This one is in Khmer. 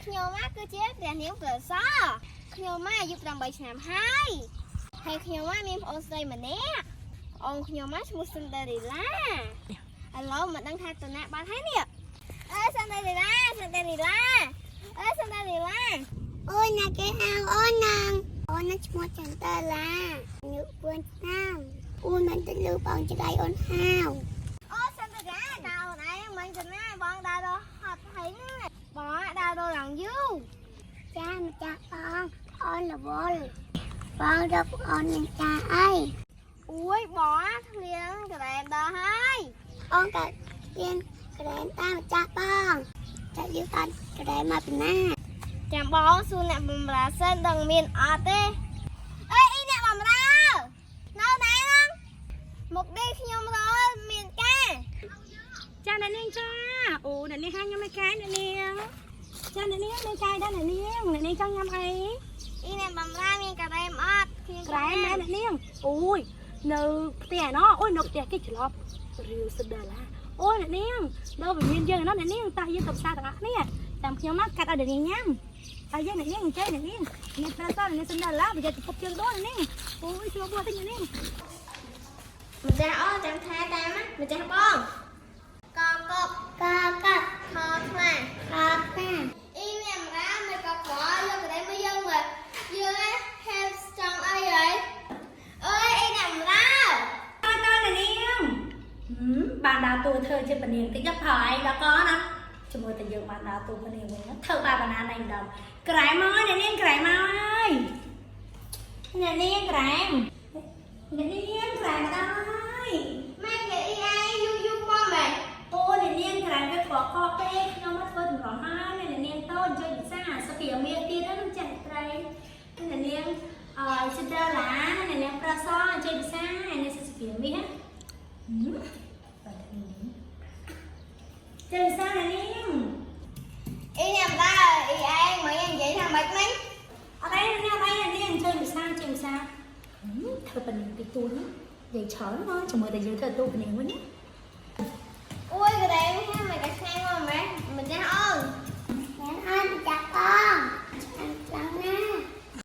ខ្ញុំមកគឺជាព្រះនាងប្រសខ្ញុំមកអាយុ8ឆ្នាំហើយខ្ញុំមកមានប្អូនស្រីម្នាក់អូនខ្ញុំមកឈ្មោះសិនដេរីឡាឥឡូវមិនដឹងថាតើណាបាត់ហើយនេះអើសិនដេរីឡាសិនដេរីឡាអូនណាគេហៅអូនណាឈ្មោះចន្ទឡាញឹក4ឆ្នាំអូនមិនទៅលើបងចដៃអូនហៅអូសិនដេរីឡាតើអូនឯងមិនទៅណាបងដើរទៅហត់ហើយណាបងដើរទៅឡើងយូរចាម្ចាស់បងអូនរវល់បងរកអូននឹងចាអីអូយបងធ្លៀងក្រែមដល់ហើយអូនក៏ធ្លៀងក្រែមតាមម្ចាស់បងចាយើងអត់ក្រែមមកពីណាចាំបងសួរអ្នកបម្រើសិនដឹងមានអត់ទេអីអ្នកបម្រើនៅណាមកនេះខ្ញុំរកមានការចាអ្នកនាងចាអូអ្នកនាងហាញខ្ញុំមិនកាយអ្នកនាងចាអ្នកនាងមិនកាយដែរអ្នកនាងចង់ញ៉ាំអីអ្នកបម្រើមានក្រែមអត់ក្រែមដែរអ្នកនាងអូយនៅផ្ទះណោះអូយនៅផ្ទះគេច្រឡប់រៀវសិនដែរឡាអូយអ្នកនាងនៅវិមានយើងណោះអ្នកនាងតោះយើងទៅផ្សារទាំងអស់គ្នាតាមខ្ញុំមកកាត់ឲ្យអ្នកនាងញ៉ាំហើយយើងអ្នកនាងចេះអ្នកនាងប្រើសោះអ្នកនាងសិនដែរឡាបើយកទៅពុកជើងដូចអ្នកនាងអូយឆ្លោះបោះតិចអ្នកនាងម្ចាស់អូនចាំថាតាមម្ចាស់បងកកកខខ្លាអ្នកបម្រើមិនក៏ខយកក្រែមមកយើងមកយើងឯង have ចង់អីហើយអើយអ្នកបម្រើតើអ្នកនាងបានដើរតួធ្វើជាពនាងតិចប្រហែលដល់កណាជាមួយតែយើងបានដើរតួពនាងវិញធ្វើបាបណាណៃម្ដងក្រែមមកអ្នកនាងក្រែមមកហើយអ្នកនាងក្រែមមកដល់ហើយម៉ែគេអីយូមកម៉ែអូអ្នកនាងក្រែមវាខកពេកខ្ញុំមកធ្វើតម្រង់ហើយអ្នកនាងតូចជួយពិសាសុខភាពមានទៀតហ្នឹងចាស់ត្រីអ្នកនាងសិតឡាអ្នកនាងប្រសជួយពិសាអ្នកនាងសុខភាពមានchơi sao này em em ta em mấy anh vậy thằng bạch mấy ở đây là em chơi sao thơ bình cái túi vậy chở nó cho mọi người giờ thơ tu bình nhé